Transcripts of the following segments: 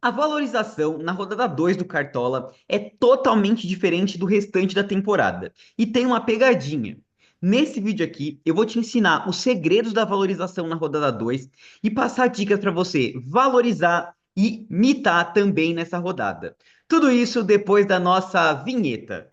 A valorização na rodada 2 do Cartola é totalmente diferente do restante da temporada e tem uma pegadinha. Nesse vídeo aqui, eu vou te ensinar os segredos da valorização na rodada 2 e passar dicas para você valorizar e mitar também nessa rodada. Tudo isso depois da nossa vinheta.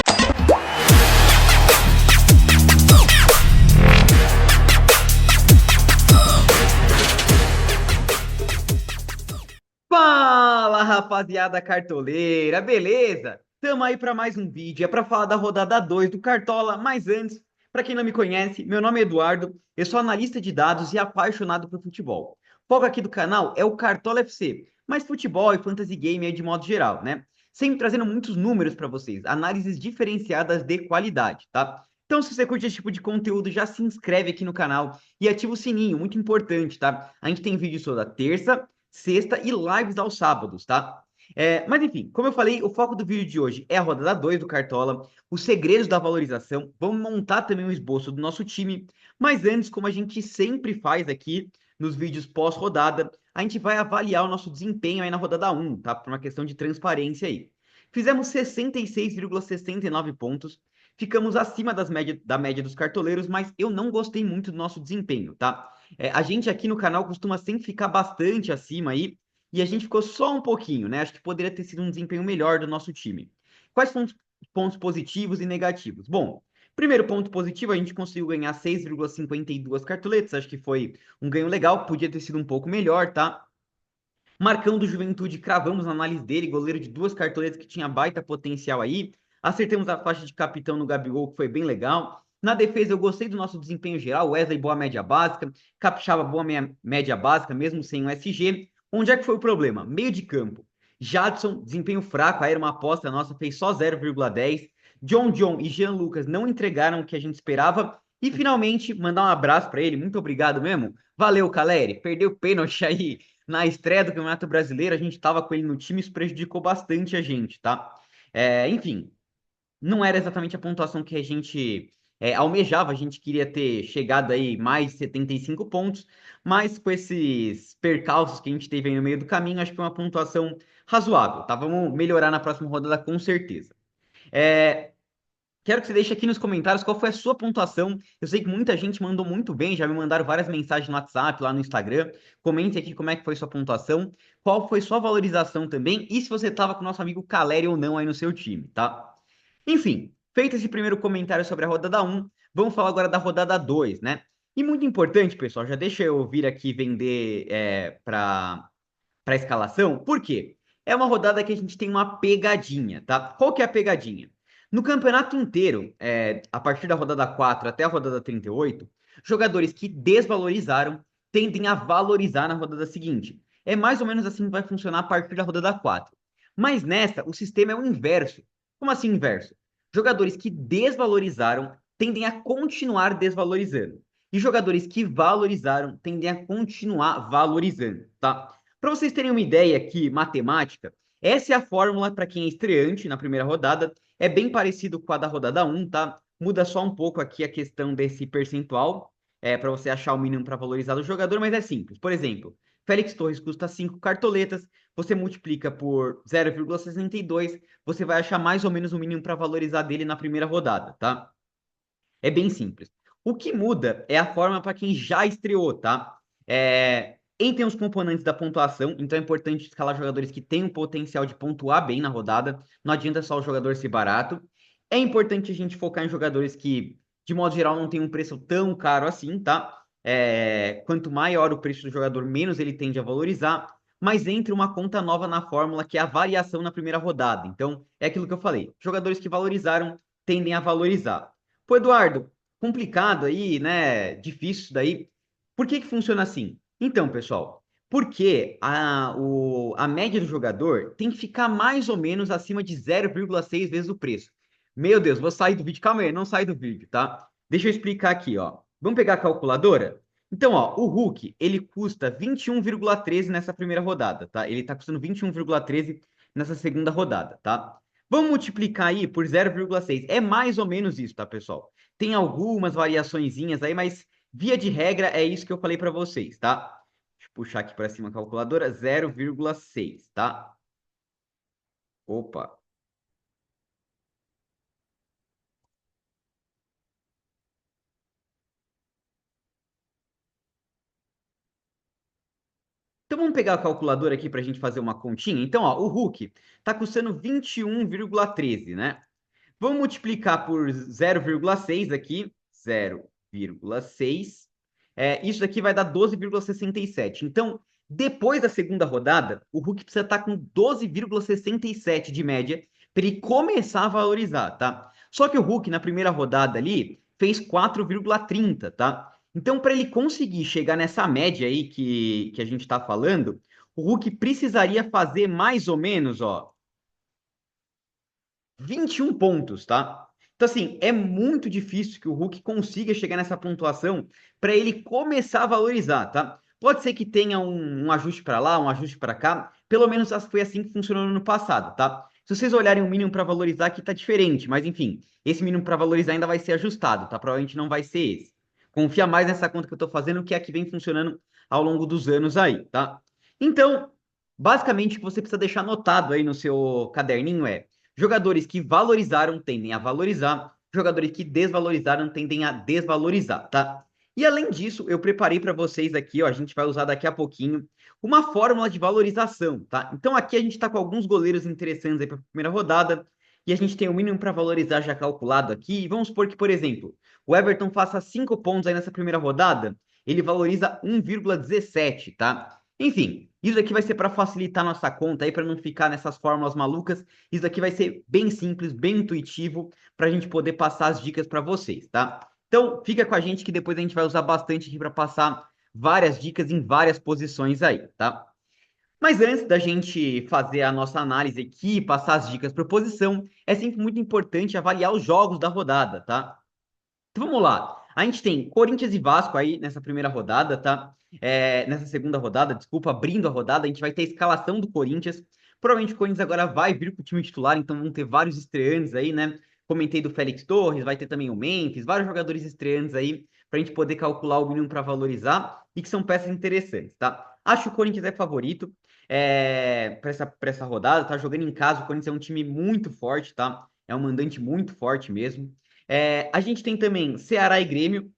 Fala, rapaziada cartoleira, beleza? Tamo aí para mais um vídeo, é para falar da rodada 2 do Cartola, mas antes, para quem não me conhece, meu nome é Eduardo, eu sou analista de dados e apaixonado por futebol. O foco aqui do canal é o Cartola FC, mas futebol e fantasy game é de modo geral, né? Sempre trazendo muitos números para vocês, análises diferenciadas de qualidade, tá? Então, se você curte esse tipo de conteúdo, já se inscreve aqui no canal e ativa o sininho, muito importante, tá? A gente tem vídeos toda terça, sexta e lives aos sábados, tá? Mas enfim, como eu falei, o foco do vídeo de hoje é a rodada 2 do Cartola, os segredos da valorização, vamos montar também um esboço do nosso time, mas antes, como a gente sempre faz aqui nos vídeos pós-rodada, a gente vai avaliar o nosso desempenho aí na rodada 1, tá? Por uma questão de transparência aí. Fizemos 66,69 pontos, ficamos acima da média dos cartoleiros, mas eu não gostei muito do nosso desempenho, tá? A gente aqui no canal costuma sempre ficar bastante acima aí, e a gente ficou só um pouquinho, né? Acho que poderia ter sido um desempenho melhor do nosso time. Quais são os pontos positivos e negativos? Bom, primeiro ponto positivo, a gente conseguiu ganhar 6,52 cartoletas, acho que foi um ganho legal, podia ter sido um pouco melhor, tá? Marcão do Juventude, cravamos na análise dele, goleiro de duas cartoletas que tinha baita potencial aí. Acertamos a faixa de capitão no Gabigol, que foi bem legal. Na defesa, eu gostei do nosso desempenho geral. Wesley, boa média básica. Capixaba, boa média básica, mesmo sem o SG. Onde é que foi o problema? Meio de campo. Jadson, desempenho fraco, aí era uma aposta nossa, fez só 0,10. John e Jean Lucas não entregaram o que a gente esperava. E finalmente, mandar um abraço para ele, muito obrigado mesmo. Valeu, Caleri, perdeu o pênalti aí na estreia do Campeonato Brasileiro, a gente estava com ele no time, isso prejudicou bastante a gente, tá? Enfim, não era exatamente a pontuação que a gente almejava, a gente queria ter chegado aí mais 75 pontos, mas com esses percalços que a gente teve aí no meio do caminho, acho que foi uma pontuação razoável, tá? Vamos melhorar na próxima rodada com certeza. É, Quero que você deixe aqui nos comentários qual foi a sua pontuação. Eu sei que muita gente mandou muito bem, já me mandaram várias mensagens no WhatsApp, lá no Instagram. Comente aqui como é que foi sua pontuação, qual foi sua valorização também, e se você estava com o nosso amigo Caleri ou não aí no seu time, tá? Enfim, feito esse primeiro comentário sobre a rodada 1, vamos falar agora da rodada 2, né? E muito importante, pessoal, já deixa eu vir aqui vender para escalação, por quê? É uma rodada que a gente tem uma pegadinha, tá? Qual que é a pegadinha? No campeonato inteiro, a partir da rodada 4 até a rodada 38, jogadores que desvalorizaram tendem a valorizar na rodada seguinte. É mais ou menos assim que vai funcionar a partir da rodada 4. Mas nessa, o sistema é o inverso. Como assim inverso? Jogadores que desvalorizaram tendem a continuar desvalorizando. E jogadores que valorizaram tendem a continuar valorizando, tá? Para vocês terem uma ideia aqui, matemática, essa é a fórmula para quem é estreante na primeira rodada. É bem parecido com a da rodada 1, tá? Muda só um pouco aqui a questão desse percentual, para você achar o mínimo para valorizar o jogador, mas é simples. Por exemplo, Félix Torres custa 5 cartoletas, você multiplica por 0,62, você vai achar mais ou menos o mínimo para valorizar dele na primeira rodada, tá? É bem simples. O que muda é a forma para quem já estreou, tá? Entre os componentes da pontuação, então é importante escalar jogadores que têm o potencial de pontuar bem na rodada. Não adianta só o jogador ser barato. É importante a gente focar em jogadores que, de modo geral, não tem um preço tão caro assim, tá? Quanto maior o preço do jogador, menos ele tende a valorizar. Mas entre uma conta nova na fórmula, que é a variação na primeira rodada. Então, é aquilo que eu falei. Jogadores que valorizaram tendem a valorizar. Pô, Eduardo, complicado aí, né? Difícil isso daí. Por que que funciona assim? Então, pessoal, porque a média do jogador tem que ficar mais ou menos acima de 0,6 vezes o preço. Meu Deus, vou sair do vídeo. Calma aí, não sai do vídeo, tá? Deixa eu explicar aqui, ó. Vamos pegar a calculadora? Então, ó, o Hulk, ele custa 21,13 nessa primeira rodada, tá? Ele tá custando 21,13 nessa segunda rodada, tá? Vamos multiplicar aí por 0,6. É mais ou menos isso, tá, pessoal? Tem algumas variaçõezinhas aí, mas via de regra é isso que eu falei para vocês, tá? Deixa eu puxar aqui para cima a calculadora, 0,6, tá? Opa. Então vamos pegar a calculadora aqui para a gente fazer uma continha. Então, ó, o Hulk está custando 21,13, né? Vamos multiplicar por 0,6 aqui, 0,6. Isso aqui vai dar 12,67. Então, depois da segunda rodada, o Hulk precisa estar com 12,67 de média para ele começar a valorizar, tá? Só que o Hulk, na primeira rodada ali, fez 4,30, tá? Então, para ele conseguir chegar nessa média aí que a gente está falando, o Hulk precisaria fazer mais ou menos, ó, 21 pontos, tá? Então, assim, é muito difícil que o Hulk consiga chegar nessa pontuação para ele começar a valorizar, tá? Pode ser que tenha um ajuste para lá, um ajuste para cá. Pelo menos foi assim que funcionou no ano passado, tá? Se vocês olharem o mínimo para valorizar, aqui tá diferente, mas enfim, esse mínimo para valorizar ainda vai ser ajustado, tá? Provavelmente não vai ser esse. Confia mais nessa conta que eu tô fazendo, que é a que vem funcionando ao longo dos anos aí, tá? Então, basicamente, o que você precisa deixar anotado aí no seu caderninho é: jogadores que valorizaram tendem a valorizar, jogadores que desvalorizaram tendem a desvalorizar, tá? E além disso, eu preparei para vocês aqui, ó, a gente vai usar daqui a pouquinho, uma fórmula de valorização, tá? Então aqui a gente está com alguns goleiros interessantes aí para a primeira rodada, e a gente tem o mínimo para valorizar já calculado aqui. E vamos supor que, por exemplo, o Everton faça 5 pontos aí nessa primeira rodada, ele valoriza 1,17, tá? Enfim, isso aqui vai ser para facilitar nossa conta aí, para não ficar nessas fórmulas malucas. Isso aqui vai ser bem simples, bem intuitivo, para a gente poder passar as dicas para vocês, tá? Então, fica com a gente que depois a gente vai usar bastante aqui para passar várias dicas em várias posições aí, tá? Mas antes da gente fazer a nossa análise aqui, passar as dicas por posição, é sempre muito importante avaliar os jogos da rodada, tá? Então vamos lá. A gente tem Corinthians e Vasco aí nessa primeira rodada, tá? Nessa segunda rodada, desculpa, abrindo a rodada, a gente vai ter a escalação do Corinthians. Provavelmente o Corinthians agora vai vir com o time titular, então vão ter vários estreantes aí, né? Comentei do Félix Torres, vai ter também o Memphis, vários jogadores estreantes aí, pra gente poder calcular o mínimo para valorizar e que são peças interessantes, tá? Acho que o Corinthians é favorito para essa rodada, tá jogando em casa. O Corinthians é um time muito forte, tá? É um mandante muito forte mesmo. A gente tem também Ceará e Grêmio.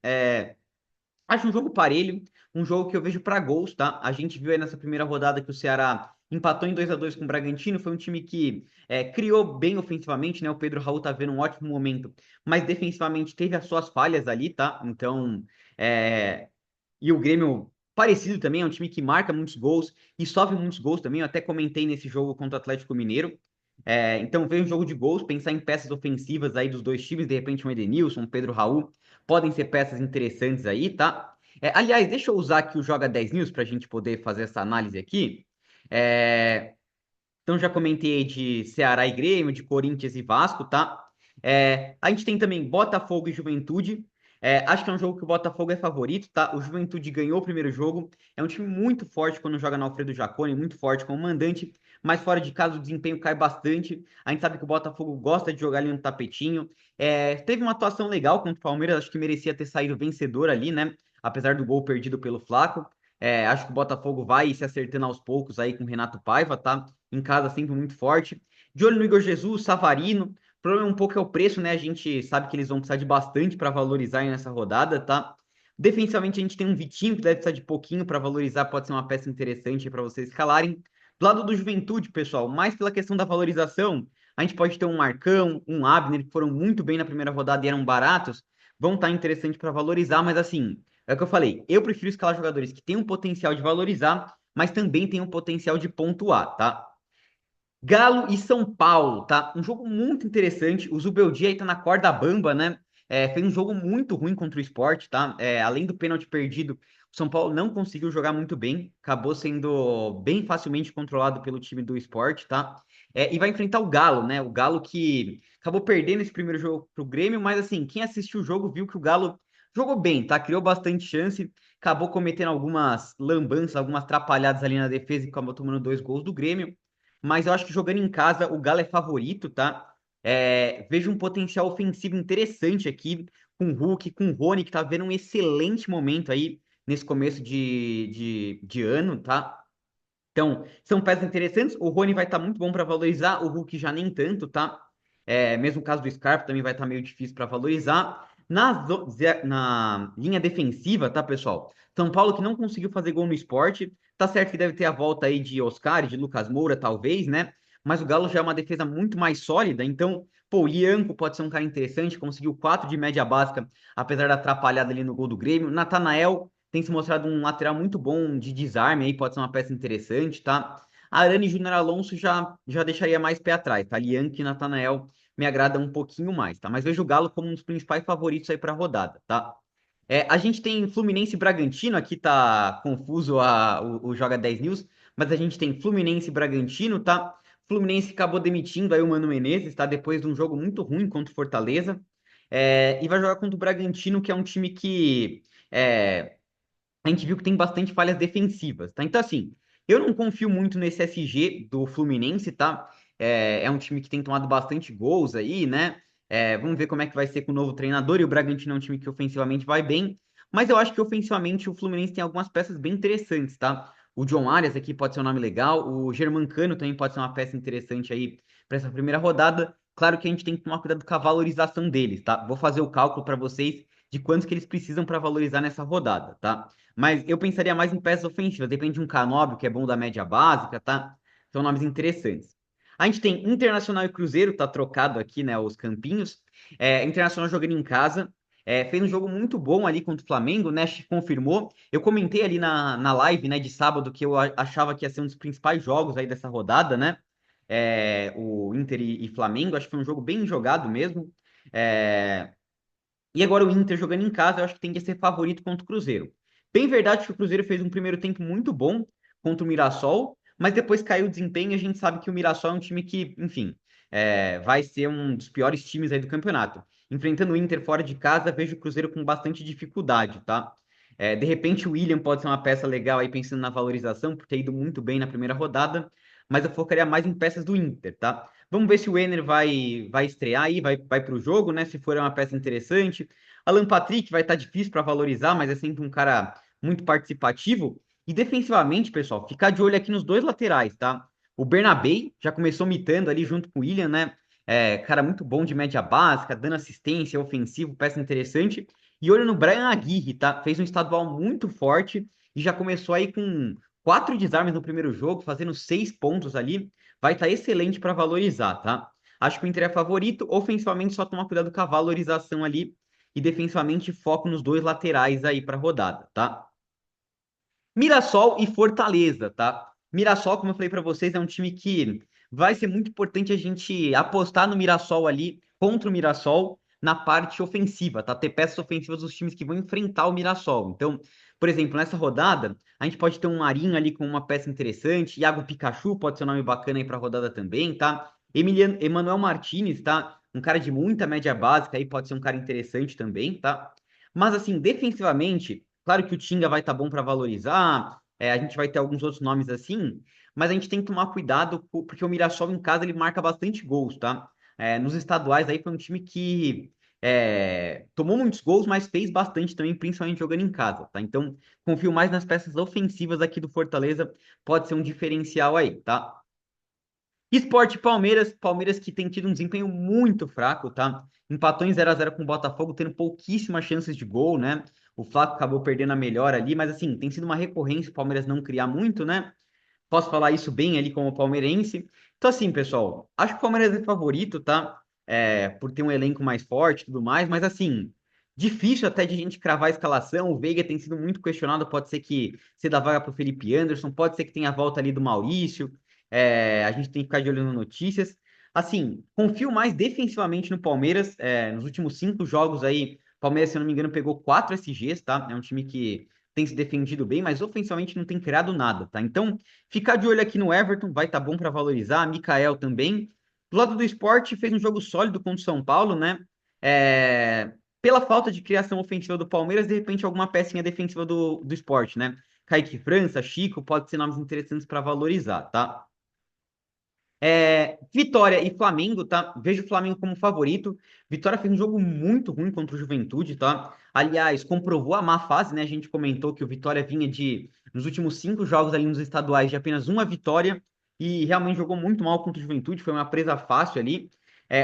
Acho um jogo parelho, um jogo que eu vejo para gols, tá? A gente viu aí nessa primeira rodada que o Ceará empatou em 2-2 com o Bragantino. Foi um time que criou bem ofensivamente, né? O Pedro Raul tá vendo um ótimo momento, mas defensivamente teve as suas falhas ali, tá? Então, e o Grêmio parecido também, é um time que marca muitos gols e sofre muitos gols também. Eu até comentei nesse jogo contra o Atlético Mineiro. Então, veio um jogo de gols, pensar em peças ofensivas aí dos dois times, de repente um Edenilson, um Pedro Raul, podem ser peças interessantes aí, tá? Aliás, deixa eu usar aqui o Joga 10 News para a gente poder fazer essa análise aqui. Então, já comentei aí de Ceará e Grêmio, de Corinthians e Vasco, tá? A gente tem também Botafogo e Juventude. Acho que é um jogo que o Botafogo é favorito, tá? O Juventude ganhou o primeiro jogo. É um time muito forte quando joga no Alfredo Jaconi, muito forte como mandante, mas fora de casa o desempenho cai bastante. A gente sabe que o Botafogo gosta de jogar ali no tapetinho. Teve uma atuação legal contra o Palmeiras, acho que merecia ter saído vencedor ali, né? Apesar do gol perdido pelo Flaco. Acho que o Botafogo vai se acertando aos poucos aí com o Renato Paiva, tá? Em casa sempre muito forte. De olho no Igor Jesus, Savarino. O problema um pouco é o preço, né? A gente sabe que eles vão precisar de bastante para valorizar aí nessa rodada, tá? Defensivamente, a gente tem um Vitinho que deve precisar de pouquinho para valorizar, pode ser uma peça interessante para vocês escalarem. Do lado do Juventude, pessoal, mais pela questão da valorização, a gente pode ter um Marcão, um Abner, que foram muito bem na primeira rodada e eram baratos, vão estar interessantes para valorizar, mas assim, é o que eu falei, eu prefiro escalar jogadores que têm um potencial de valorizar, mas também têm um potencial de pontuar, tá? Galo e São Paulo, tá? Um jogo muito interessante. O Zubeldia aí tá na corda bamba, né? Fez um jogo muito ruim contra o Sport, tá? Além do pênalti perdido, o São Paulo não conseguiu jogar muito bem. Acabou sendo bem facilmente controlado pelo time do Sport, tá? E vai enfrentar o Galo, né? O Galo que acabou perdendo esse primeiro jogo pro Grêmio, mas assim, quem assistiu o jogo viu que o Galo jogou bem, tá? Criou bastante chance, acabou cometendo algumas lambanças, algumas atrapalhadas ali na defesa e acabou tomando 2 gols do Grêmio. Mas eu acho que jogando em casa o Galo é favorito, tá? Vejo um potencial ofensivo interessante aqui com o Hulk, com o Rony, que tá vendo um excelente momento aí nesse começo de ano, tá? Então, são peças interessantes. O Rony vai estar muito bom para valorizar, o Hulk já nem tanto, tá? Mesmo o caso do Scarpa também vai estar meio difícil para valorizar. Na linha defensiva, tá, pessoal? São Paulo que não conseguiu fazer gol no esporte. Tá certo que deve ter a volta aí de Oscar, de Lucas Moura, talvez, né? Mas o Galo já é uma defesa muito mais sólida. Então, pô, o Lianco pode ser um cara interessante. Conseguiu 4 de média básica, apesar da atrapalhada ali no gol do Grêmio. Natanael tem se mostrado um lateral muito bom de desarme aí, pode ser uma peça interessante, tá? Arana e Júnior Alonso já deixaria mais pé atrás, tá? Lianque e Natanael me agrada um pouquinho mais, tá? Mas vejo o Galo como um dos principais favoritos aí para a rodada, tá? A gente tem Fluminense e Bragantino, aqui tá confuso o Joga 10 News, mas a gente tem Fluminense e Bragantino, tá? Fluminense acabou demitindo aí o Mano Menezes, tá? Depois de um jogo muito ruim contra o Fortaleza. E vai jogar contra o Bragantino, que é um time que a gente viu que tem bastante falhas defensivas, tá? Então, assim, eu não confio muito nesse SG do Fluminense, tá? É um time que tem tomado bastante gols aí, né? Vamos ver como é que vai ser com o novo treinador. E o Bragantino é um time que ofensivamente vai bem, mas eu acho que ofensivamente o Fluminense tem algumas peças bem interessantes, tá? O John Arias aqui pode ser um nome legal, o Germancano também pode ser uma peça interessante aí para essa primeira rodada. Claro que a gente tem que tomar cuidado com a valorização deles, tá? Vou fazer o cálculo para vocês de quantos que eles precisam para valorizar nessa rodada, tá? Mas eu pensaria mais em peças ofensivas. Depende de um Canóbio, que é bom da média básica, tá? São nomes interessantes. A gente tem Internacional e Cruzeiro, tá trocado aqui, né? Os campinhos. Internacional jogando em casa. Fez um jogo muito bom ali contra o Flamengo, né? Confirmou. Eu comentei ali na live, né, de sábado, que eu achava que ia ser um dos principais jogos aí dessa rodada, né? O Inter e Flamengo. Acho que foi um jogo bem jogado mesmo. E agora o Inter jogando em casa, eu acho que tem que ser favorito contra o Cruzeiro. Bem verdade que o Cruzeiro fez um primeiro tempo muito bom contra o Mirassol, mas depois caiu o desempenho e a gente sabe que o Mirassol é um time que, enfim, vai ser um dos piores times aí do campeonato. Enfrentando o Inter fora de casa, vejo o Cruzeiro com bastante dificuldade, tá? De repente o William pode ser uma peça legal aí pensando na valorização, por ter ido muito bem na primeira rodada, mas eu focaria mais em peças do Inter, tá? Vamos ver se o Enner vai estrear aí, vai para o jogo, né? Se for uma peça interessante. Alan Patrick vai estar difícil para valorizar, mas é sempre um cara muito participativo. E defensivamente, pessoal, ficar de olho aqui nos dois laterais, tá? O Bernabei já começou mitando ali junto com o William, né? Cara muito bom de média básica, dando assistência, ofensivo, peça interessante. E olho no Brian Aguirre, tá? Fez um estadual muito forte e já começou aí com 4 desarmes no primeiro jogo, fazendo 6 pontos ali. Vai estar excelente para valorizar, tá? Acho que o Inter é favorito. Ofensivamente, só tomar cuidado com a valorização ali. E defensivamente, foco nos dois laterais aí para rodada, tá? Mirassol e Fortaleza, tá? Mirassol, como eu falei para vocês, é um time que vai ser muito importante a gente apostar no Mirassol ali, contra o Mirassol, na parte ofensiva, tá? Ter peças ofensivas dos times que vão enfrentar o Mirassol. Então, por exemplo, nessa rodada, a gente pode ter um Marinho ali com uma peça interessante, Iago Pikachu pode ser um nome bacana aí para rodada também, tá? Emanuel Martinez, tá? Um cara de muita média básica aí, pode ser um cara interessante também, tá? Mas assim, defensivamente, claro que o Tinga vai estar bom para valorizar, a gente vai ter alguns outros nomes assim, mas a gente tem que tomar cuidado, porque o Mirassol em casa ele marca bastante gols, tá? Nos estaduais aí foi um time que tomou muitos gols, mas fez bastante também, principalmente jogando em casa, tá? Então, confio mais nas peças ofensivas aqui do Fortaleza, pode ser um diferencial aí, tá? Sport Palmeiras, Palmeiras que tem tido um desempenho muito fraco, tá? Empatou em 0-0 com o Botafogo, tendo pouquíssimas chances de gol, né? O Flaco acabou perdendo a melhor ali, mas assim, tem sido uma recorrência o Palmeiras não criar muito, né? Posso falar isso bem ali como palmeirense. Então, assim, pessoal, acho que o Palmeiras é favorito, tá? Por ter um elenco mais forte e tudo mais, mas assim, difícil até de a gente cravar a escalação. O Veiga tem sido muito questionado, pode ser que se dá vaga para o Felipe Anderson, pode ser que tenha a volta ali do Maurício. A gente tem que ficar de olho nas notícias. Assim, confio mais defensivamente no Palmeiras. Nos últimos 5 jogos aí, o Palmeiras, se eu não me engano, pegou 4 SGs, tá? É um time que tem se defendido bem, mas ofensivamente não tem criado nada, tá? Então, ficar de olho aqui no Everton, vai estar bom para valorizar. Mikael também. Do lado do esporte, fez um jogo sólido contra o São Paulo, né? Pela falta de criação ofensiva do Palmeiras, de repente, alguma pecinha defensiva do esporte, né? Kaique França, Chico, pode ser nomes interessantes para valorizar, tá? Vitória e Flamengo, tá? Vejo o Flamengo como favorito. Vitória fez um jogo muito ruim contra o Juventude, tá? Aliás, comprovou a má fase, né? A gente comentou que o Vitória vinha nos últimos 5 jogos ali nos estaduais, de apenas uma vitória e realmente jogou muito mal contra o Juventude. Foi uma presa fácil ali.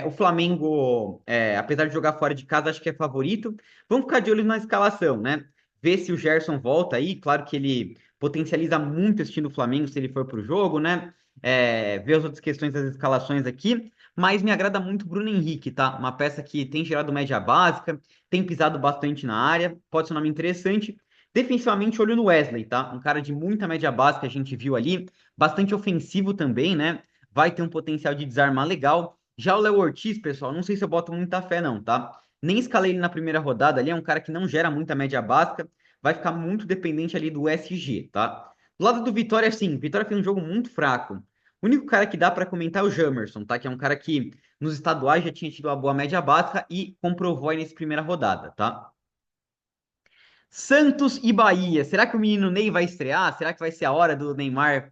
O Flamengo, apesar de jogar fora de casa, acho que é favorito. Vamos ficar de olho na escalação, né? Ver se o Gerson volta aí. Claro que ele potencializa muito esse time do Flamengo se ele for para o jogo, né? Ver as outras questões das escalações aqui, mas me agrada muito o Bruno Henrique, tá? Uma peça que tem gerado média básica, tem pisado bastante na área, pode ser um nome interessante. Defensivamente, olho no Wesley, tá? Um cara de muita média básica, a gente viu ali, bastante ofensivo também, né? Vai ter um potencial de desarmar legal. Já o Léo Ortiz, pessoal, não sei se eu boto muita fé, não, tá? Nem escalei ele na primeira rodada ali, é um cara que não gera muita média básica, vai ficar muito dependente ali do SG, tá? Do lado do Vitória, sim, Vitória fez um jogo muito fraco. O único cara que dá para comentar é o Jamerson, tá? Que é um cara que nos estaduais já tinha tido uma boa média básica e comprovou aí nessa primeira rodada, tá? Santos e Bahia. Será que o menino Ney vai estrear? Será que vai ser a hora do Neymar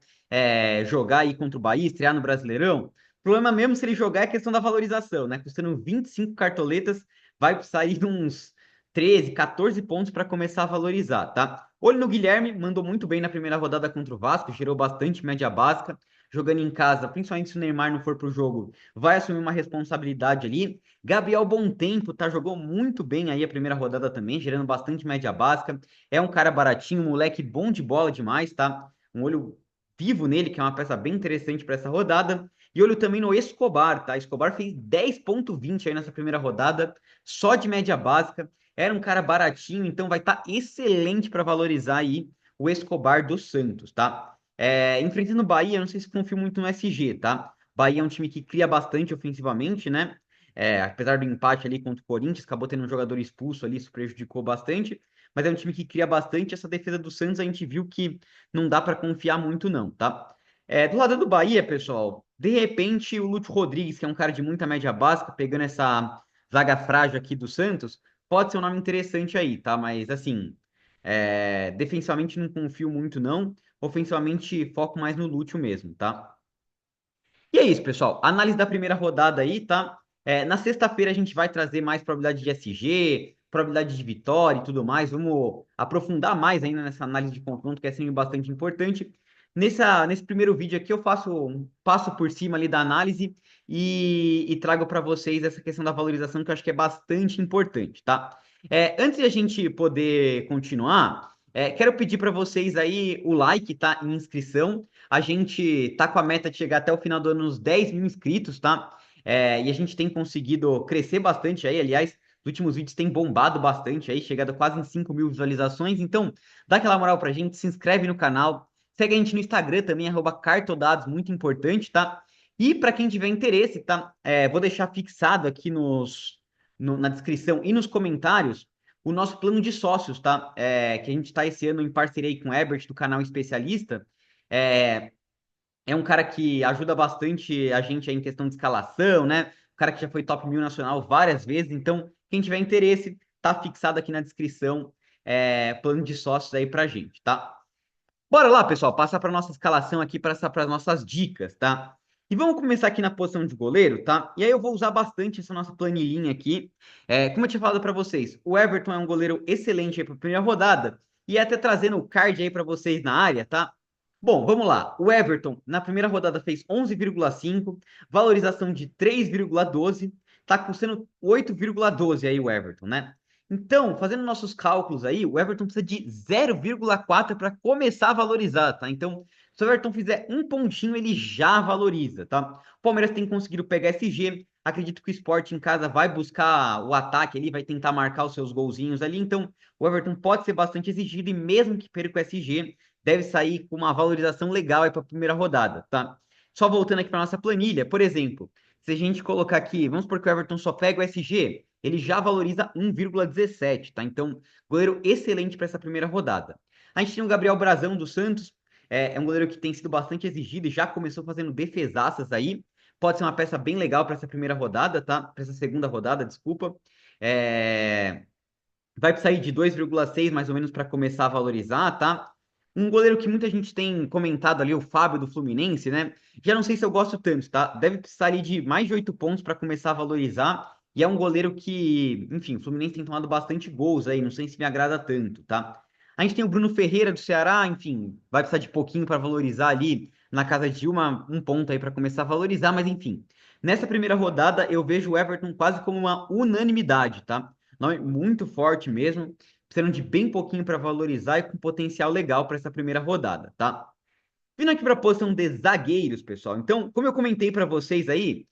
jogar aí contra o Bahia, estrear no Brasileirão? O problema mesmo se ele jogar é a questão da valorização, né? Custando 25 cartoletas, vai sair uns 13, 14 pontos para começar a valorizar, tá? Olho no Guilherme, mandou muito bem na primeira rodada contra o Vasco, gerou bastante média básica, jogando em casa, principalmente se o Neymar não for para o jogo, vai assumir uma responsabilidade ali. Gabriel Tempo, tá? Jogou muito bem aí a primeira rodada também, gerando bastante média básica. É um cara baratinho, um moleque bom de bola demais, tá? Um olho vivo nele, que é uma peça bem interessante para essa rodada. E olho também no Escobar, tá? Escobar fez 10,20 aí nessa primeira rodada, só de média básica. Era um cara baratinho, então vai estar excelente para valorizar aí o Escobar do Santos, tá? Enfrentando o Bahia, eu não sei se confio muito no SG, tá? Bahia é um time que cria bastante ofensivamente, né? Apesar do empate ali contra o Corinthians, acabou tendo um jogador expulso ali, isso prejudicou bastante, mas é um time que cria bastante. Essa defesa do Santos a gente viu que não dá para confiar muito, não, tá? Do lado do Bahia, pessoal, de repente o Lúcio Rodrigues, que é um cara de muita média básica, pegando essa zaga frágil aqui do Santos, pode ser um nome interessante aí, tá? Mas assim, defensivamente não confio muito, não. Ofensivamente, foco mais no Lúcio mesmo, tá? E é isso, pessoal. Análise da primeira rodada aí, tá? Na sexta-feira a gente vai trazer mais probabilidade de SG, probabilidade de vitória e tudo mais. Vamos aprofundar mais ainda nessa análise de confronto, que é sempre bastante importante. Nesse primeiro vídeo aqui eu passo por cima ali da análise e trago para vocês essa questão da valorização que eu acho que é bastante importante, tá? Antes de a gente poder continuar, quero pedir para vocês aí o like, tá? Em inscrição. A gente tá com a meta de chegar até o final do ano nos 10 mil inscritos, tá? E a gente tem conseguido crescer bastante aí. Aliás, os últimos vídeos têm bombado bastante aí, chegado quase em 5 mil visualizações. Então, dá aquela moral pra gente, se inscreve no canal, segue a gente no Instagram também, @cartodados, muito importante, tá? E para quem tiver interesse, tá? Vou deixar fixado aqui na descrição e nos comentários o nosso plano de sócios, tá? Que a gente está esse ano em parceria aí com o Ebert, do canal Especialista. É, é um cara que ajuda bastante a gente aí em questão de escalação, né? O cara que já foi top 1000 nacional várias vezes. Então, quem tiver interesse, tá fixado aqui na descrição, plano de sócios aí pra gente, tá? Bora lá, pessoal, passar para nossa escalação aqui, passar para as nossas dicas, tá? E vamos começar aqui na posição de goleiro, tá? E aí eu vou usar bastante essa nossa planilhinha aqui. Como eu tinha falado para vocês, o Everton é um goleiro excelente aí para a primeira rodada e até trazendo o card aí para vocês na área, tá? Bom, vamos lá. O Everton na primeira rodada fez 11,5, valorização de 3,12, tá custando 8,12 aí o Everton, né? Então, fazendo nossos cálculos aí, o Everton precisa de 0,4 para começar a valorizar, tá? Então, se o Everton fizer um pontinho, ele já valoriza, tá? O Palmeiras tem conseguido pegar SG. Acredito que o Sport em casa vai buscar o ataque ali, vai tentar marcar os seus golzinhos ali. Então, o Everton pode ser bastante exigido e mesmo que perca o SG, deve sair com uma valorização legal aí para a primeira rodada, tá? Só voltando aqui para nossa planilha, por exemplo, se a gente colocar aqui, vamos supor que o Everton só pega o SG, ele já valoriza 1,17, tá? Então, goleiro excelente para essa primeira rodada. A gente tem o Gabriel Brazão do Santos, um goleiro que tem sido bastante exigido e já começou fazendo defesaças aí. Pode ser uma peça bem legal para essa primeira rodada, tá? Para essa segunda rodada, desculpa. Vai sair de 2,6 mais ou menos para começar a valorizar, tá? Um goleiro que muita gente tem comentado ali, o Fábio do Fluminense, né? Já não sei se eu gosto tanto, tá? Deve precisar ali de mais de 8 pontos para começar a valorizar. E é um goleiro que, enfim, o Fluminense tem tomado bastante gols aí, não sei se me agrada tanto, tá? A gente tem o Bruno Ferreira do Ceará, enfim, vai precisar de pouquinho para valorizar ali, na casa de um ponto aí para começar a valorizar, mas enfim. Nessa primeira rodada, eu vejo o Everton quase como uma unanimidade, tá? Nome muito forte mesmo, precisando de bem pouquinho para valorizar e com potencial legal para essa primeira rodada, tá? Vindo aqui para a posição de zagueiros, pessoal. Então, como eu comentei para vocês aí,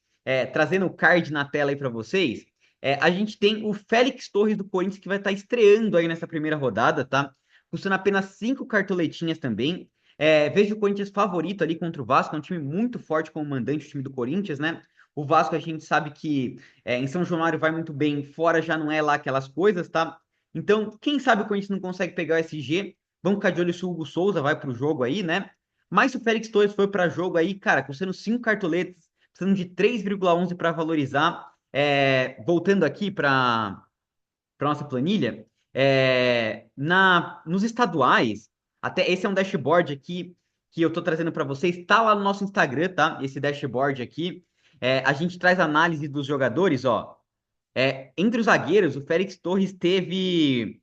trazendo o card na tela aí para vocês, a gente tem o Félix Torres do Corinthians que vai estar estreando aí nessa primeira rodada, tá? Custando apenas 5 cartoletinhas também. Vejo o Corinthians favorito ali contra o Vasco, é um time muito forte como mandante, o time do Corinthians, né? O Vasco a gente sabe que em São Januário vai muito bem, fora já não é lá aquelas coisas, tá? Então, quem sabe o Corinthians não consegue pegar o SG? Vamos ficar de olho se o Hugo Souza vai para o jogo aí, né? Mas se o Félix Torres foi para jogo aí, cara, custando 5 cartoletas, precisando de 3,11 para valorizar. Voltando aqui para nossa planilha, nos estaduais, até esse é um dashboard aqui que eu estou trazendo para vocês, está lá no nosso Instagram, tá? Esse dashboard aqui. A gente traz análise dos jogadores, ó. Entre os zagueiros, o Félix Torres teve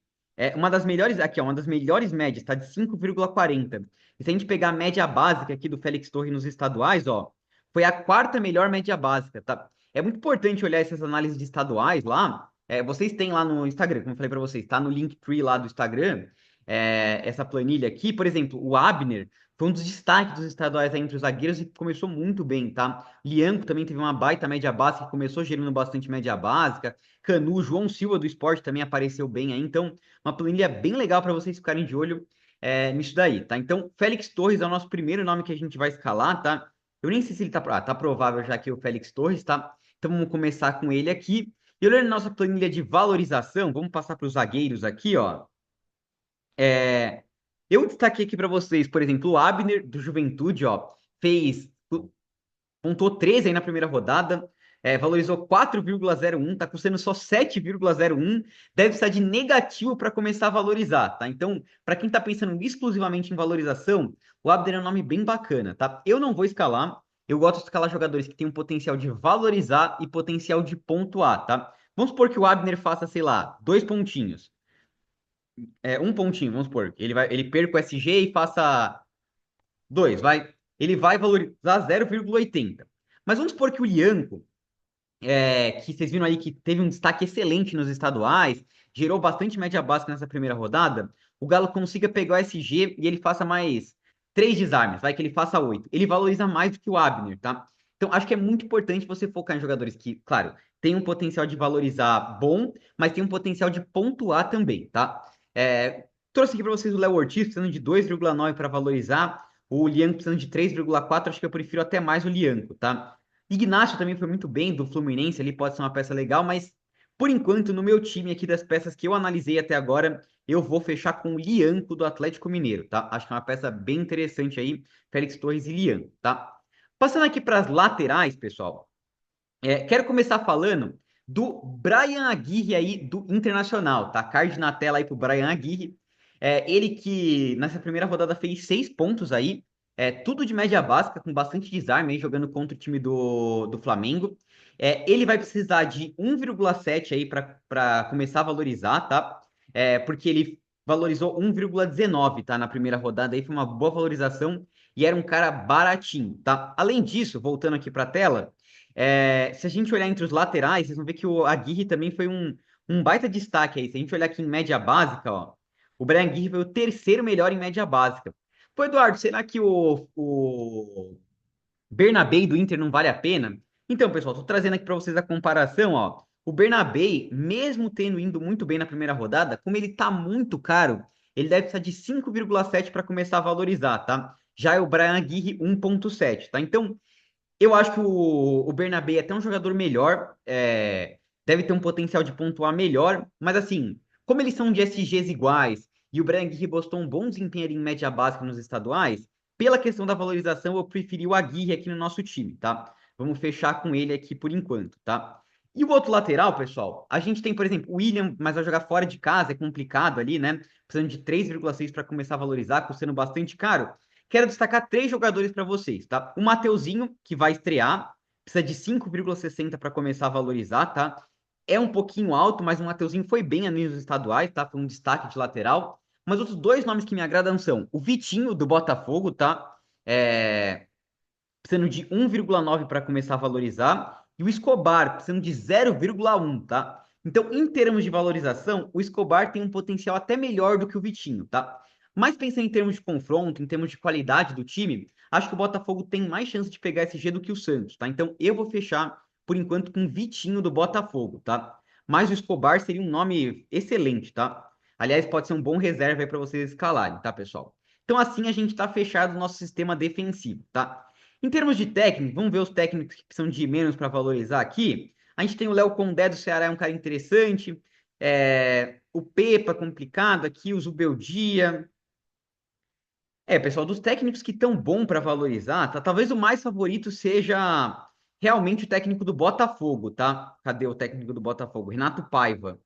uma das melhores, aqui, ó, uma das melhores médias, tá? De 5,40. E se a gente pegar a média básica aqui do Félix Torres nos estaduais, ó, foi a quarta melhor média básica, tá? É muito importante olhar essas análises de estaduais lá. Vocês têm lá no Instagram, como eu falei para vocês, tá no Linktree lá do Instagram, essa planilha aqui. Por exemplo, o Abner foi um dos destaques dos estaduais aí entre os zagueiros e começou muito bem, tá? Lianco também teve uma baita média básica, começou gerando bastante média básica. Canu, João Silva do esporte também apareceu bem aí. Então, uma planilha bem legal para vocês ficarem de olho nisso daí, tá? Então, Félix Torres é o nosso primeiro nome que a gente vai escalar, tá? Eu nem sei se ele tá. Tá provável já que o Félix Torres, tá? Então, vamos começar com ele aqui. E olhando a nossa planilha de valorização, vamos passar para os zagueiros aqui, ó. É, eu destaquei aqui para vocês, por exemplo, o Abner do Juventude, ó, pontuou 13 aí na primeira rodada, valorizou 4,01, tá custando só 7,01, deve estar de negativo para começar a valorizar, tá? Então, para quem está pensando exclusivamente em valorização, o Abner é um nome bem bacana, tá? Eu não vou escalar, eu gosto de escalar jogadores que têm um potencial de valorizar e potencial de pontuar, tá? Vamos supor que o Abner faça, sei lá, 2 pontinhos. Um pontinho, vamos supor. Ele perca o SG e faça 2, vai. Ele vai valorizar 0,80. Mas vamos supor que o Lianco, que vocês viram aí que teve um destaque excelente nos estaduais, gerou bastante média básica nessa primeira rodada, o Galo consiga pegar o SG e ele faça mais 3 desarmes, vai que ele faça 8. Ele valoriza mais do que o Abner, tá? Então, acho que é muito importante você focar em jogadores que, claro, tem um potencial de valorizar bom, mas tem um potencial de pontuar também, tá? Trouxe aqui para vocês o Léo Ortiz, precisando de 2,9 para valorizar, o Lianco precisando de 3,4, acho que eu prefiro até mais o Lianco, tá? Ignacio também foi muito bem do Fluminense, ali pode ser uma peça legal, mas por enquanto, no meu time aqui das peças que eu analisei até agora, eu vou fechar com o Lianco do Atlético Mineiro, tá? Acho que é uma peça bem interessante aí, Félix Torres e Lianco, tá? Passando aqui para as laterais, pessoal, quero começar falando do Brian Aguirre aí do Internacional, tá? Card na tela aí pro Brian Aguirre. Ele que nessa primeira rodada fez 6 pontos aí, tudo de média básica, com bastante desarme aí, jogando contra o time do Flamengo. Ele vai precisar de 1,7 aí para começar a valorizar, tá? Porque ele valorizou 1,19, tá? Na primeira rodada aí, foi uma boa valorização e era um cara baratinho, tá? Além disso, voltando aqui para a tela. Se a gente olhar entre os laterais, vocês vão ver que o Aguirre também foi um baita destaque aí. Se a gente olhar aqui em média básica, ó, o Brian Aguirre foi o terceiro melhor em média básica. Pô, Eduardo, será que o Bernabei do Inter não vale a pena? Então, pessoal, tô trazendo aqui para vocês a comparação, ó. O Bernabei, mesmo tendo indo muito bem na primeira rodada, como ele tá muito caro, ele deve precisar de 5,7 para começar a valorizar, tá? Já é o Brian Aguirre 1,7, tá? Então, eu acho que o Bernabé é até um jogador melhor, deve ter um potencial de pontuar melhor, mas assim, como eles são de SGs iguais e o Brian Aguirre postou um bom desempenho ali em média básica nos estaduais, pela questão da valorização, eu preferi o Aguirre aqui no nosso time, tá? Vamos fechar com ele aqui por enquanto, tá? E o outro lateral, pessoal, a gente tem, por exemplo, o William, mas vai jogar fora de casa, é complicado ali, né? Precisando de 3,6 para começar a valorizar, custando bastante caro. Quero destacar três jogadores para vocês, tá? O Mateuzinho, que vai estrear, precisa de 5,60 para começar a valorizar, tá? É um pouquinho alto, mas o Mateuzinho foi bem ali nos estaduais, tá? Foi um destaque de lateral. Mas outros dois nomes que me agradam são o Vitinho, do Botafogo, tá? Precisando de 1,9 para começar a valorizar, e o Escobar precisando de 0,1, tá? Então, em termos de valorização, o Escobar tem um potencial até melhor do que o Vitinho, tá? Mas pensando em termos de confronto, em termos de qualidade do time, acho que o Botafogo tem mais chance de pegar esse G do que o Santos, tá? Então, eu vou fechar, por enquanto, com o Vitinho do Botafogo, tá? Mas o Escobar seria um nome excelente, tá? Aliás, pode ser um bom reserva aí para vocês escalarem, tá, pessoal? Então, assim a gente está fechado no nosso sistema defensivo, tá? Em termos de técnico, vamos ver os técnicos que precisam de menos para valorizar aqui. A gente tem o Léo Condé do Ceará, é um cara interessante. O Pepa, complicado aqui. O Zubeldia. Pessoal, dos técnicos que estão bom para valorizar, tá? Talvez o mais favorito seja realmente o técnico do Botafogo, tá? Cadê o técnico do Botafogo? Renato Paiva.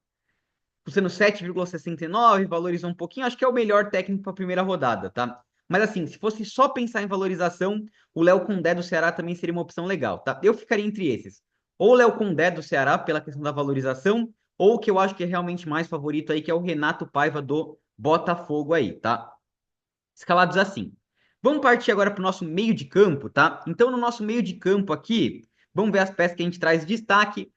Custando 7,69, valorizou um pouquinho. Acho que é o melhor técnico para a primeira rodada, tá? Mas assim, se fosse só pensar em valorização, o Léo Condé do Ceará também seria uma opção legal, tá? Eu ficaria entre esses. Ou o Léo Condé do Ceará, pela questão da valorização, ou o que eu acho que é realmente mais favorito aí, que é o Renato Paiva do Botafogo aí, tá? Escalados assim. Vamos partir agora para o nosso meio de campo, tá? Então, no nosso meio de campo aqui, vamos ver as peças que a gente traz de destaque.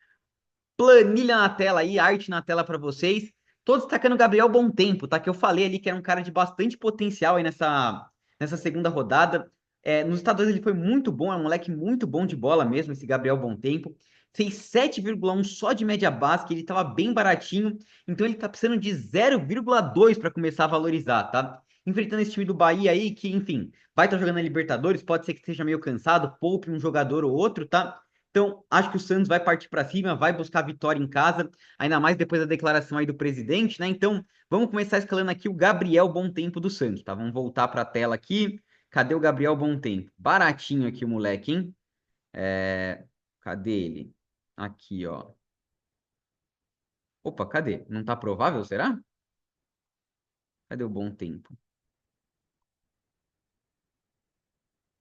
Planilha na tela aí, arte na tela para vocês. Tô destacando o Gabriel Bom Tempo, tá? Que eu falei ali que era um cara de bastante potencial aí nessa segunda rodada. Nos Estados Unidos ele foi muito bom, é um moleque muito bom de bola mesmo, esse Gabriel Bom Tempo. Fez 7,1 só de média básica, ele tava bem baratinho, então ele tá precisando de 0,2 para começar a valorizar, tá? Enfrentando esse time do Bahia aí, que, enfim, vai estar jogando na Libertadores, pode ser que esteja meio cansado, poupe um jogador ou outro, tá? Então, acho que o Santos vai partir para cima, vai buscar a vitória em casa, ainda mais depois da declaração aí do presidente, né? Então, vamos começar escalando aqui o Gabriel Bom Tempo do Santos, tá? Vamos voltar para a tela aqui. Cadê o Gabriel Bom Tempo? Baratinho aqui o moleque, hein? Cadê ele? Aqui, ó. Opa, cadê? Não tá provável, será? Cadê o Bom Tempo?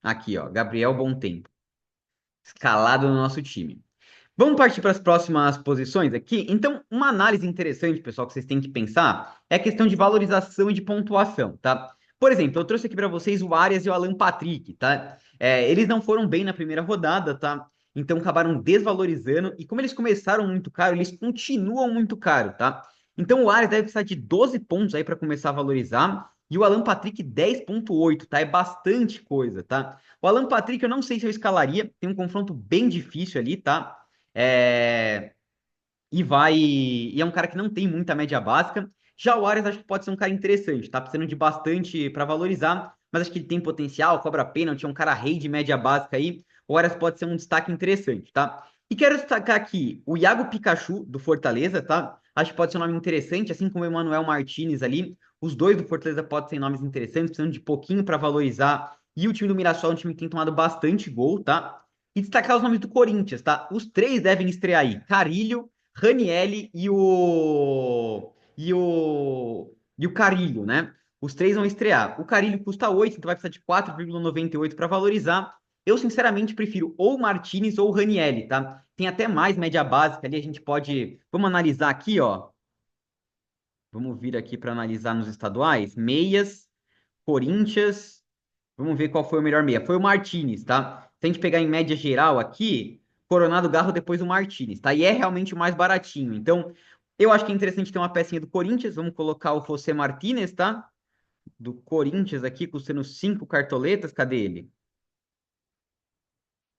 Aqui, ó. Gabriel Bom Tempo. Escalado no nosso time. Vamos partir para as próximas posições aqui. Então, uma análise interessante, pessoal, que vocês têm que pensar é a questão de valorização e de pontuação, tá? Por exemplo, eu trouxe aqui para vocês o Arias e o Alan Patrick, tá? Eles não foram bem na primeira rodada, tá? Então acabaram desvalorizando e como eles começaram muito caro, eles continuam muito caro, tá? Então o Arias deve precisar de 12 pontos aí para começar a valorizar e o Alan Patrick 10,8, tá? É bastante coisa, tá? O Alan Patrick eu não sei se eu escalaria, tem um confronto bem difícil ali, tá? É, e é um cara que não tem muita média básica. Já o Arias acho que pode ser um cara interessante, tá precisando de bastante para valorizar, mas acho que ele tem potencial, cobra pênalti, é um cara rei de média básica aí. O Arias pode ser um destaque interessante, tá? E quero destacar aqui o Iago Pikachu do Fortaleza, tá? Acho que pode ser um nome interessante, assim como o Emanuel Martinez ali. Os dois do Fortaleza podem ser nomes interessantes, precisando de pouquinho para valorizar. E o time do Mirassol é um time que tem tomado bastante gol, tá? E destacar os nomes do Corinthians, tá? Os três devem estrear aí. Carilho, Ranielli e o Carilho, né? Os três vão estrear. O Carilho custa 8, então vai precisar de 4,98 para valorizar. Eu, sinceramente, prefiro ou o Martinez ou o Ranielli, tá? Tem até mais média básica ali, a gente pode... Vamos analisar aqui, ó. Vamos vir aqui para analisar nos estaduais. Meias, Corinthians... Vamos ver qual foi o melhor meia. Foi o Martinez, tá? Se a gente pegar em média geral aqui, Coronado Garro depois o Martinez, tá? E é realmente o mais baratinho. Então, eu acho que é interessante ter uma pecinha do Corinthians. Vamos colocar o José Martinez, tá? Do Corinthians aqui, custando 5 cartoletas. Cadê ele?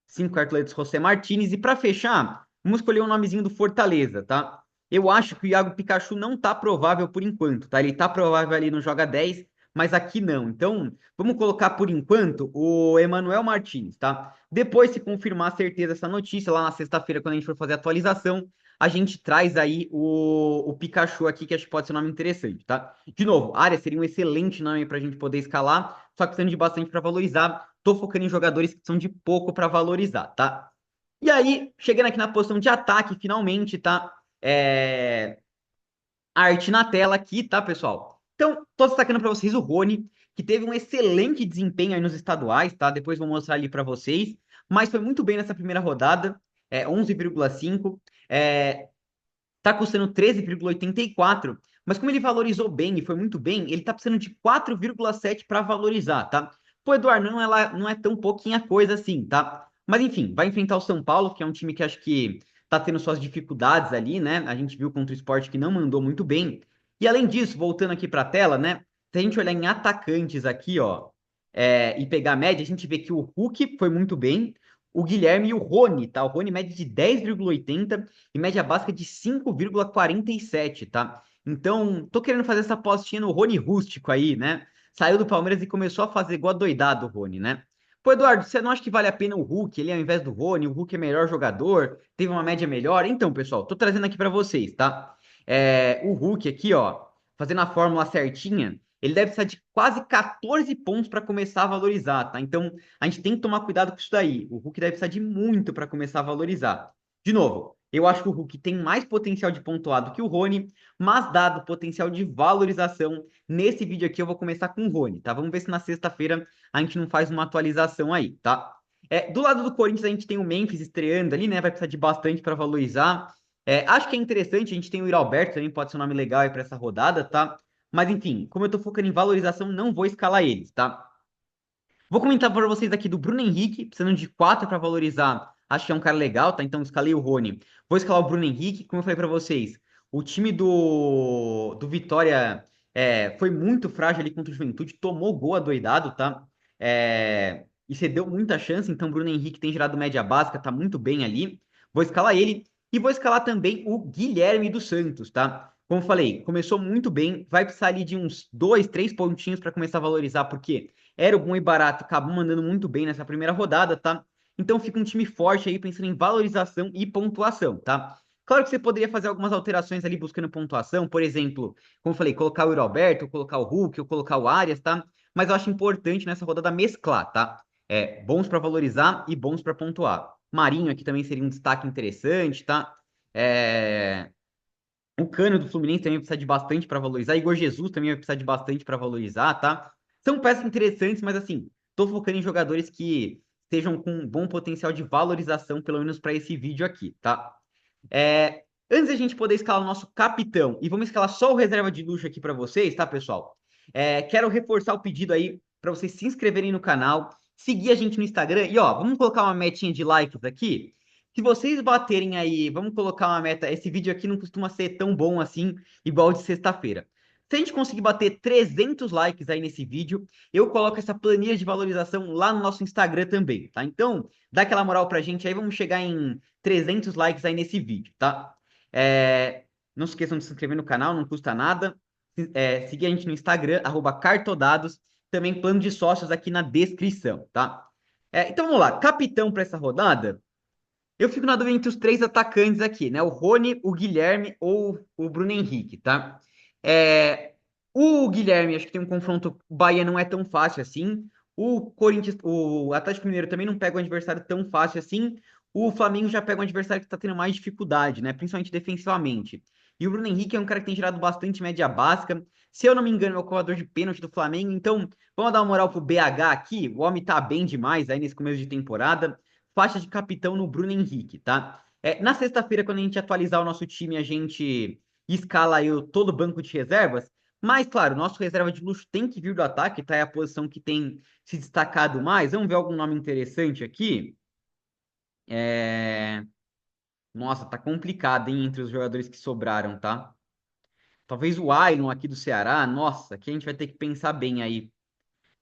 5 cartoletas José Martinez. E para fechar, vamos escolher o nomezinho do Fortaleza, tá? Eu acho que o Iago Pikachu não tá provável por enquanto, tá? Ele tá provável ali no Joga 10, mas aqui não. Então, vamos colocar por enquanto o Emanuel Martins, tá? Depois, se confirmar a certeza essa notícia, lá na sexta-feira, quando a gente for fazer a atualização, a gente traz aí o Pikachu aqui, que acho que pode ser um nome interessante, tá? De novo, área seria um excelente nome pra gente poder escalar, só que precisando de bastante para valorizar. Tô focando em jogadores que são de pouco para valorizar, tá? E aí, chegando aqui na posição de ataque, finalmente, tá? Arte na tela aqui, tá, pessoal? Então, tô destacando para vocês o Rony, que teve um excelente desempenho aí nos estaduais, tá? Depois vou mostrar ali para vocês, mas foi muito bem nessa primeira rodada, 11,5, tá custando 13,84, mas como ele valorizou bem e foi muito bem, ele tá precisando de 4,7 para valorizar, tá? O Eduardo não é tão pouquinha coisa assim, tá? Mas enfim, vai enfrentar o São Paulo, que é um time que acho que tá tendo suas dificuldades ali, né? A gente viu contra o Sport que não mandou muito bem. E além disso, voltando aqui para a tela, né? Se a gente olhar em atacantes aqui, ó, e pegar a média, a gente vê que o Hulk foi muito bem, o Guilherme e o Rony, tá? O Rony média de 10,80 e média básica de 5,47, tá? Então, tô querendo fazer essa apostinha no Rony rústico aí, né? Saiu do Palmeiras e começou a fazer igual doidado o Rony, né? Pô, Eduardo, você não acha que vale a pena o Hulk, ele ao invés do Rony? O Hulk é melhor jogador, teve uma média melhor? Então, pessoal, tô trazendo aqui para vocês, tá? O Hulk aqui, ó, fazendo a fórmula certinha, ele deve precisar de quase 14 pontos para começar a valorizar, tá? Então, a gente tem que tomar cuidado com isso daí. O Hulk deve precisar de muito para começar a valorizar. De novo, eu acho que o Hulk tem mais potencial de pontuado que o Rony, mas dado o potencial de valorização, nesse vídeo aqui eu vou começar com o Rony, tá? Vamos ver se na sexta-feira a gente não faz uma atualização aí, tá? Do lado do Corinthians a gente tem o Memphis estreando ali, né? Vai precisar de bastante para valorizar. Acho que é interessante, a gente tem o Iralberto também, pode ser um nome legal aí para essa rodada, tá? Mas enfim, como eu tô focando em valorização, não vou escalar eles, tá? Vou comentar para vocês aqui do Bruno Henrique, precisando de 4 para valorizar. Acho que é um cara legal, tá? Então escalei o Rony. Vou escalar o Bruno Henrique, como eu falei para vocês. O time do Vitória foi muito frágil ali contra o Juventude, tomou gol adoidado, tá? E cedeu muita chance, então o Bruno Henrique tem gerado média básica, tá muito bem ali. Vou escalar ele e vou escalar também o Guilherme dos Santos, tá? Como eu falei, começou muito bem, vai precisar ali de uns 2, 3 pontinhos para começar a valorizar, porque era o bom e barato, acabou mandando muito bem nessa primeira rodada, tá? Então fica um time forte aí pensando em valorização e pontuação, tá? Claro que você poderia fazer algumas alterações ali buscando pontuação, por exemplo, como eu falei, colocar o Yuri Alberto, colocar o Hulk, ou colocar o Arias, tá? Mas eu acho importante nessa rodada mesclar, tá? Bons para valorizar e bons para pontuar. Marinho aqui também seria um destaque interessante, tá? É... O Cano do Fluminense também precisa de bastante para valorizar. Igor Jesus também vai precisar de bastante para valorizar, tá? São peças interessantes, mas assim, tô focando em jogadores que estejam com um bom potencial de valorização, pelo menos para esse vídeo aqui, tá? Antes da gente poder escalar o nosso capitão, e vamos escalar só o reserva de luxo aqui para vocês, tá, pessoal? Quero reforçar o pedido aí para vocês se inscreverem no canal, seguir a gente no Instagram e ó, vamos colocar uma metinha de likes aqui. Se vocês baterem aí, vamos colocar uma meta. Esse vídeo aqui não costuma ser tão bom assim, igual de sexta-feira. Se a gente conseguir bater 300 likes aí nesse vídeo, eu coloco essa planilha de valorização lá no nosso Instagram também, tá? Então, dá aquela moral pra gente aí, vamos chegar em 300 likes aí nesse vídeo, tá? Não se esqueçam de se inscrever no canal, não custa nada. Seguir a gente no Instagram, @cartodados. Também plano de sócios aqui na descrição, tá? Então vamos lá, capitão para essa rodada. Eu fico na dúvida entre os três atacantes aqui, né? O Rony, o Guilherme ou o Bruno Henrique, tá? O Guilherme, acho que tem um confronto. O Bahia não é tão fácil assim. O Corinthians, o Atlético Mineiro também não pega um adversário tão fácil assim. O Flamengo já pega um adversário que está tendo mais dificuldade, né? Principalmente defensivamente. E o Bruno Henrique é um cara que tem gerado bastante média básica. Se eu não me engano, é o cobrador de pênalti do Flamengo. Então, vamos dar uma moral pro BH aqui. O homem tá bem demais aí nesse começo de temporada. Faixa de capitão no Bruno Henrique, tá? Na sexta-feira, quando a gente atualizar o nosso time, a gente escala aí todo o banco de reservas. Mas, claro, nosso reserva de luxo tem que vir do ataque, tá? É a posição que tem se destacado mais. Vamos ver algum nome interessante aqui. É... Nossa, tá complicado, hein, entre os jogadores que sobraram, tá? Talvez o Ailon aqui do Ceará. Nossa, aqui a gente vai ter que pensar bem aí.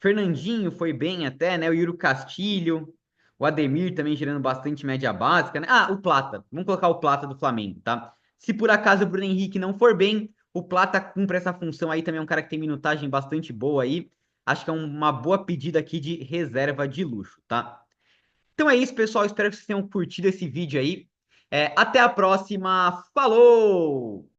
Fernandinho foi bem até, né? O Yuri Castilho, o Ademir também gerando bastante média básica, né? Ah, o Plata. Vamos colocar o Plata do Flamengo, tá? Se por acaso o Bruno Henrique não for bem, o Plata cumpre essa função aí, também é um cara que tem minutagem bastante boa aí. Acho que é uma boa pedida aqui de reserva de luxo, tá? Então é isso, pessoal. Espero que vocês tenham curtido esse vídeo aí. Até a próxima. Falou!